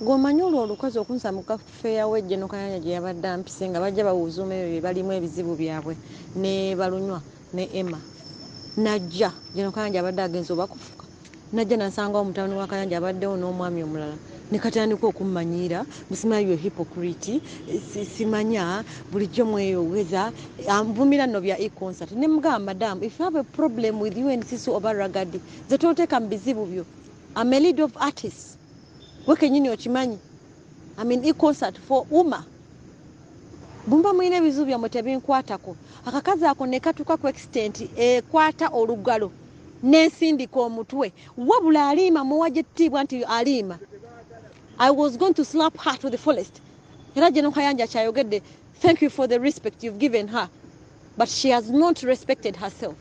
Gomanyi olwo olukazi okunsa mu Fairway gye no Kayanja gye yabadde ampise nga bajja bawuzuuma ebyo bye balimu ebizibu byabwe ne balunywa ne Emma. Najja gye no Kayanja abadde agenze oba kufuka. Najja nasangawo mutabani wa Kayanja abaddewo n'omwami omulala. Ne katandika okummanyiira, musimayo hypocrite, simanya bulijjo mweyoweza, nvumira nno bya e-concert. Ne mugamba madam, if you have a problem with you and Sisu oba Ragadi, ze toteeka mu bizibu byo. I'm a lead of artists. Weke nyini okimanyi. I mean e-concert for Uma. Bumba mwine ebizibu byammwe tebinkwatako. Akakazi ako ne katuuka ku extent ekwata olugalo n'ensindika omutwe. Wabula Alima muwaje ettiibwa nti Alima. I was going to slap her to the fullest. Era gye no Kayanja kyayogedde, thank you for the respect you've given her. But she has not respected herself.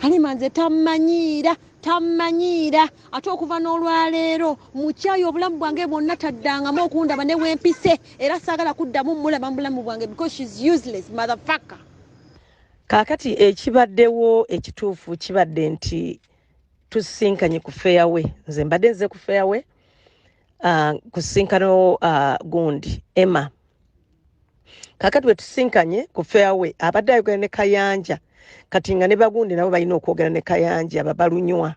Halima nze tammanyiira ate okuva n'olwaleero mukyayo obulamu bwange bwonna taddangamu okundaba ne wempise era saagala kuddamu mulaba mu bulamu bwange because she's useless motherfucker. Kaakati ekibaddewo ekituufu kibadde nti tusisinkanye ku Fairway. Nze mbadde nze ku Fairway kusisinkano gundi Emma. Kaakati we tusisinkanye ku Fairway abadde ayogera ne Kayanja. Kati nga ne bagundi nabo balina okwogera ne Kayanja babalunywa.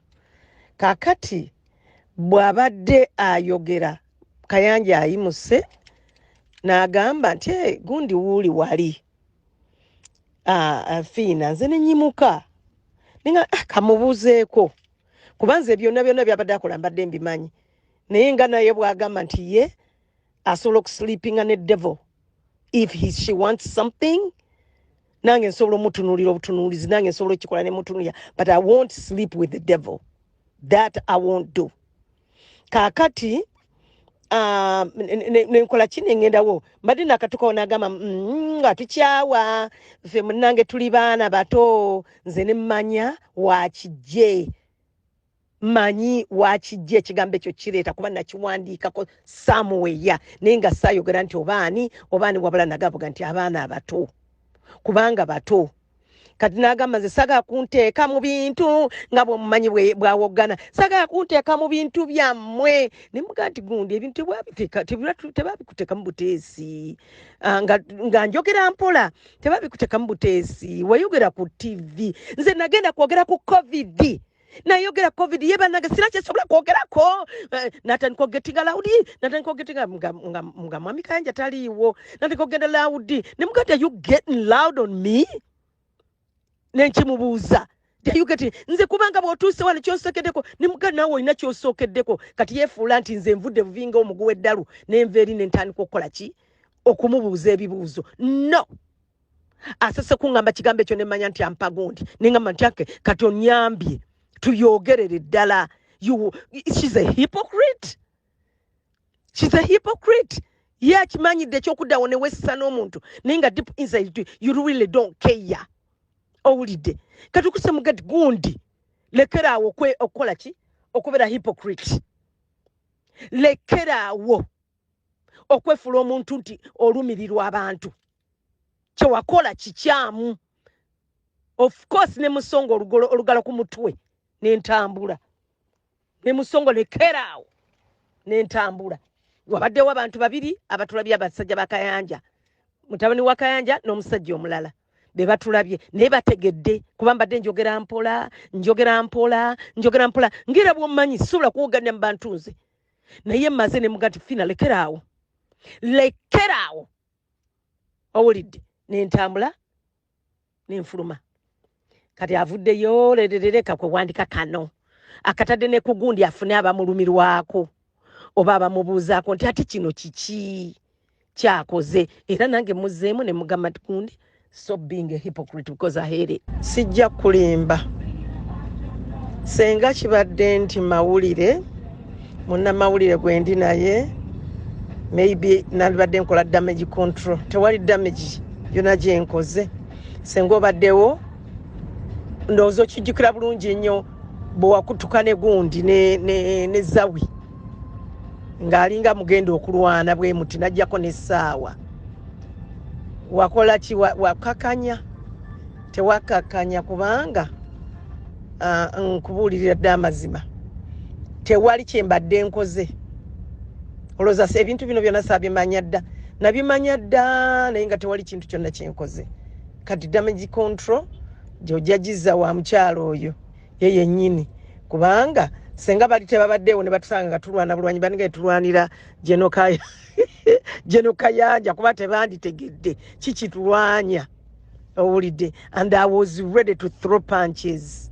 Kaakati bw'abadde ayogera Kayanja ayimuse n'agamba nti gundi wuuli wali. Phina nze ne nyimuka. Ninga kamubuuzeeko. Kubanze byonna byabadde akola mbadde mbimanyi. Naye nga naye bw'agamba nti ye asobola okusleepinga ne devil. If she wants something, nange nsobola omutunuulira obutunuulizi, nange nsobola okikola ne mutunuulira, but I won't sleep with the devil. That I won't do. Kaakati nenkola kino engendawo mbadde nakatukawo n'agamba nga tukyawa ffe munnange tuli baana bato nze ne mmanya wakijje manyi wakijje ekigambo ekyo kireeta kuba nakiwandiikako somewhere naye nga saayogera nti obaani wabula nagavuga nti abaana abato kubanga bato. Kati n'agamba nze sagala kunteeka mu bintu nga bw'omumanyi bw'awoggana, sagala kunteeka mu bintu byammwe. Ne mugaa nti gundi ebintu tebabikuteeka mu buteesi nga njogera mpola, tebabikuteeka mu buteesi, wayogera ku TV. Nze nagenda kwogera ku COVID. Nayogera COVID ye bannange sina kyesobola kwogerako. Natandika okugetinga lawudi, natandika okugetinga nga mwami Kayanja taliiwo, natandika okugenda lawudi. Ne mugaa nti are you getting loud on me? Nenkimubuuza teyugeti nze kubanga bw'otuuse wano kyosookeddeko ne mugaa naawe olina kyosookeddeko kati yeefuula nti nze nvudde buvinga omuguwa eddalu nenva eri nentandika okukola ki okumubuuza ebibuuzo. No, asase kuŋŋamba kigambo ekyo nemmanya nti ampa gundi neŋŋamba nti kati onyambye tuyogerere ddala. She's a hypocrite. She's a hypocrite. Ye akimanyidde ekyokuddawo ne wessa n'omuntu naye nga deep inside you really don't care. Owulidde katukuse mugati gundi lekeraawo okukola ki okubeera hypocrite. Lekeraawo okwefula omuntu nti olumirirwa abantu kyewakola kikyamu. Of course ne musongo olugalo ku mutwe n'entambula ne musongo lekeraawo n'entambula. Wabaddewo abantu babiri abatulabye abasajja ba Kayanja, mutabani wa Kayanja n'omusajja omulala be batulabye naye bategedde kuba mbadde njogera mpola ngera bw'omanyi sobola kuwoganya mu bantu nze naye mmaze ne mugaa nti Phina lekeraawo owulidde n'entambula n'enfuluma. Kati avuddeyo leka kwewandika kano akatadde ne ku gundi afune abamulumirwako oba abamubuuzaako nti ate kino kiki kyakoze. Era nange muzzeemu ne mugamba nti gundi stop being a hypocrite because I hate it. Sijja kulimba senga kibadde nti mawulire munnamawulire gwe ndi naye maybe nalibadde nkola damage control. Tewali damage yonna gye nkoze. Senga obaddewo ndowooza okijjukira bulungi nnyo bwe wakutuka ne gundi ne zawi ng'alinga mugenda okulwana bwe muti najjako n'essaawa. Wakola ki? Wakakanya? Tewakakanya kubanga nkubuulirira dda amazima tewali kyembadde nkoze olowooza ebintu bino byonna saabimanya dda nabimanya dda naye nga tewali kintu kyonna kyenkoze kati damage control gyojja gizza wa mukyalo oyo ye yennyini kubanga senga bali tebabaddeewo ne batusanga nga tulwana bulwanyi baninga tulwanira Geno Kayanja kuba tebanditegedde kikitulwanya owulidde and I was ready to throw punches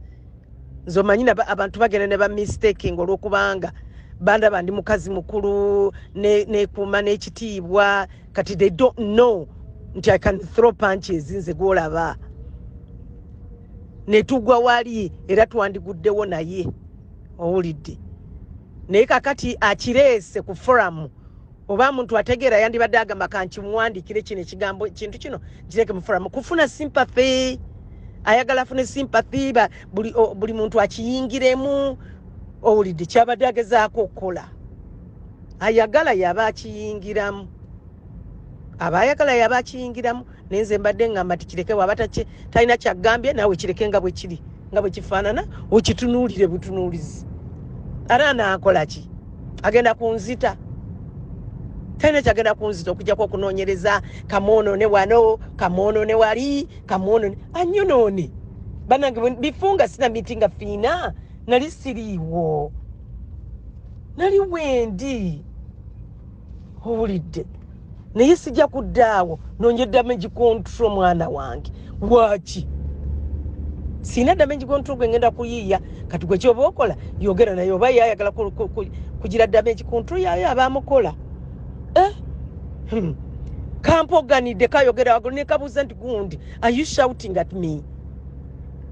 nzomanyi abantu bagenda ne bamistaking olw'okubanga banda bandi mukazi mukulu nekuuma n'ekitiibwa kati they don't know nti I can throw punches nze gwolaba netugwa wali era twandiguddewo naye owulidde naye kakati akireese ku forum oba muntu ategeera yandibadde agamba kankimuwandikire kino ekigambo kintu kino kireke mu forum kufuna sympathy ayagala afune sympathy buli muntu akiyingiremu owulidde kyabadde agezaako okukola ayagala yaba akiyingiramu abayagala yaba akiyingiramu naye nze mbadde ngamba tikireke waba talina kyagambye naawe kireke nga bwe kiri nga bwe kifaanana okitunuulire butunuulizi ara naakola ki agenda kunzita talina kyagenda kunzita okujjako okunoonyereza kamwonoone wano kamwonoone wali kamwonoone anyonoone banange bifunga sina mitinga Phina nali siriiwo nali wendi owulidde naye sijja kuddaawo noonye damage control mwana wange waki sina damage control gwe ngenda kuyiiya kati gwe kyoba okola yogera naye oba yayagala kugira damage control yayo abamukola kampoganidde kayogera waggulu nekabuuza nti gundi are you shouting at me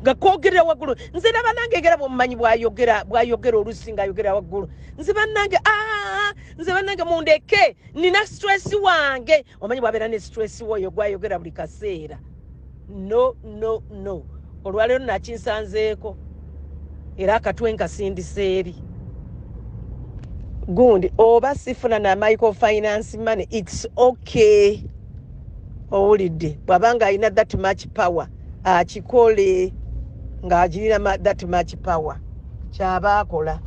gakogerera waggulu nze naba nange egera bwomumanyi bwayogera oluusi ngaayogera waggulu nze bannange mundeke nina stress wange omanyi bwabeera ne stress woyo gwayogera buli kaseera no olwaleero nakinsanzeeko era akatwe nkasindise eri gundi oba sifuna na microfinance money it's okay owulidde bwabanga alina that much power akikole ng'agirira that much power kyaba akola